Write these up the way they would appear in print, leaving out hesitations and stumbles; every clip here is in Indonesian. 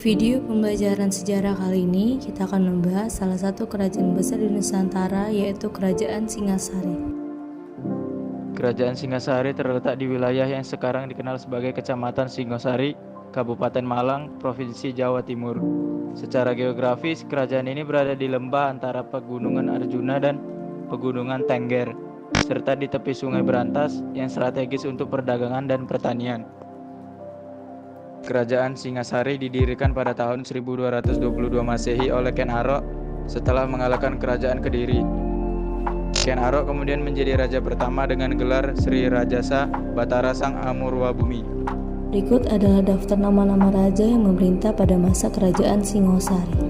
Video pembelajaran sejarah kali ini kita akan membahas salah satu kerajaan besar di Nusantara, yaitu Kerajaan Singasari. Kerajaan Singasari terletak di wilayah yang sekarang dikenal sebagai Kecamatan Singosari, Kabupaten Malang, Provinsi Jawa Timur. Secara geografis, kerajaan ini berada di lembah antara Pegunungan Arjuna dan Pegunungan Tengger, serta di tepi Sungai Berantas yang strategis untuk perdagangan dan pertanian. Kerajaan Singasari didirikan pada tahun 1222 Masehi oleh Ken Arok setelah mengalahkan Kerajaan Kediri. Ken Arok kemudian menjadi raja pertama dengan gelar Sri Rajasa Batara Sang Amurwabumi. Berikut adalah daftar nama-nama raja yang memerintah pada masa Kerajaan Singosari.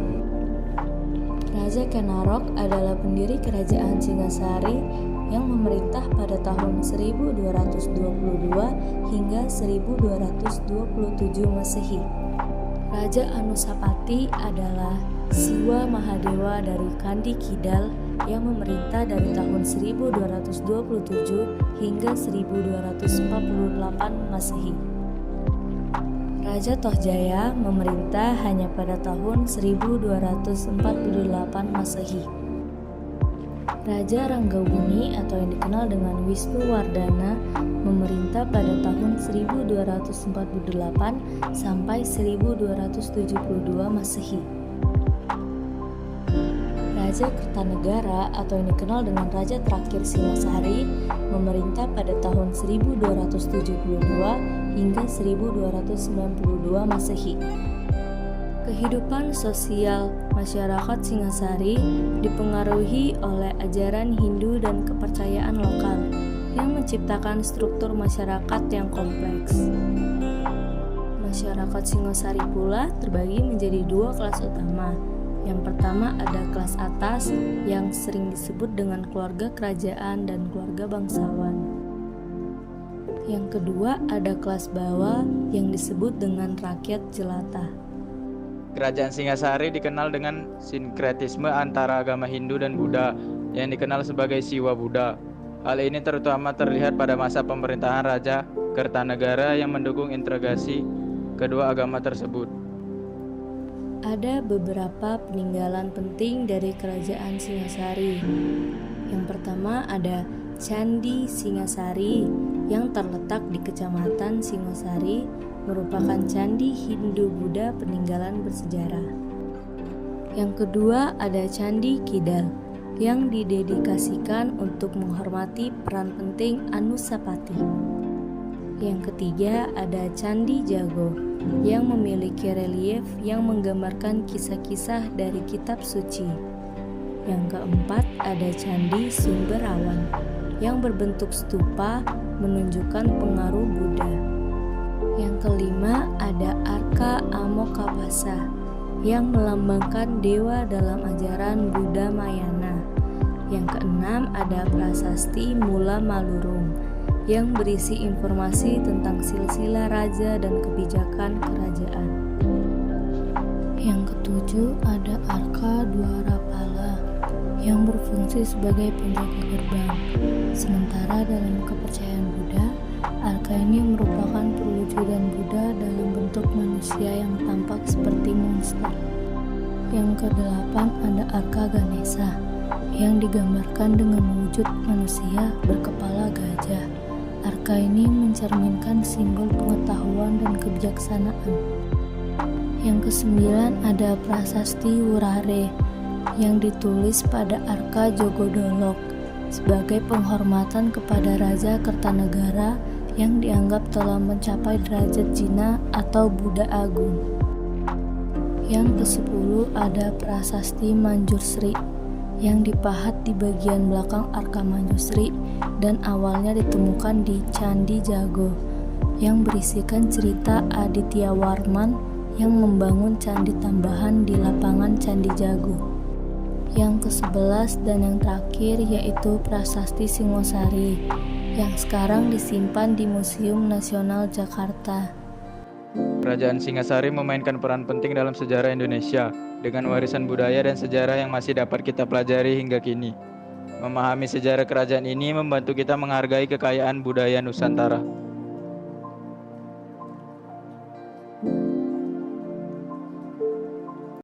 Raja Ken Arok adalah pendiri Kerajaan Singasari yang memerintah pada tahun 1222 hingga 1227 Masehi. Raja Anusapati adalah Siwa Mahadewa dari Kandi Kidal yang memerintah dari tahun 1227 hingga 1248 Masehi. Raja Tohjaya memerintah hanya pada tahun 1248 Masehi. Raja Ranggabumi atau yang dikenal dengan Wisnuwardana memerintah pada tahun 1248 sampai 1272 Masehi. Raja Kertanegara atau yang dikenal dengan Raja Terakhir Singasari memerintah pada tahun 1272 hingga 1292 Masehi. Kehidupan sosial masyarakat Singasari dipengaruhi oleh ajaran Hindu dan kepercayaan lokal yang menciptakan struktur masyarakat yang kompleks. Masyarakat Singasari pula terbagi menjadi dua kelas utama. Yang pertama ada kelas atas yang sering disebut dengan keluarga kerajaan dan keluarga bangsawan. Yang kedua ada kelas bawah yang disebut dengan rakyat jelata. Kerajaan Singasari dikenal dengan sinkretisme antara agama Hindu dan Buddha yang dikenal sebagai Siwa Buddha. Hal ini terutama terlihat pada masa pemerintahan Raja Kertanegara yang mendukung integrasi kedua agama tersebut. Ada beberapa peninggalan penting dari Kerajaan Singasari. Yang pertama ada Candi Singasari yang terletak di Kecamatan Singosari, merupakan candi Hindu-Buddha peninggalan bersejarah. Yang kedua ada Candi Kidal yang didedikasikan untuk menghormati peran penting Anusapati. Yang ketiga ada Candi Jago yang memiliki relief yang menggambarkan kisah-kisah dari kitab suci. Yang keempat ada Candi Sumberawan yang berbentuk stupa menunjukkan pengaruh Buddha. Yang kelima ada Arka Amokapasa yang melambangkan dewa dalam ajaran Buddha Mayana. Yang keenam ada Prasasti Mula Malurung yang berisi informasi tentang silsilah raja dan kebijakan kerajaan. Yang ketujuh ada Arka Dwarapala yang berfungsi sebagai penjaga gerbang. Sementara dalam kepercayaan Buddha, Arka ini merupakan perwujudan Buddha dalam bentuk manusia yang tampak seperti monster. Yang kedelapan ada Arka Ganesha yang digambarkan dengan wujud manusia berkepala gajah. Arka ini mencerminkan simbol pengetahuan dan kebijaksanaan. Yang kesembilan ada Prasasti Wurare yang ditulis pada Arka Jogodolok sebagai penghormatan kepada Raja Kertanegara yang dianggap telah mencapai derajat jina atau Buddha Agung. Yang ke-10 ada Prasasti Manjursri yang dipahat di bagian belakang Arka Manjursri dan awalnya ditemukan di Candi Jago yang berisikan cerita Aditya Warman yang membangun candi tambahan di lapangan Candi Jago. Yang ke-11 dan yang terakhir yaitu Prasasti Singosari yang sekarang disimpan di Museum Nasional Jakarta. Kerajaan Singasari memainkan peran penting dalam sejarah Indonesia dengan warisan budaya dan sejarah yang masih dapat kita pelajari hingga kini. Memahami sejarah kerajaan ini membantu kita menghargai kekayaan budaya Nusantara.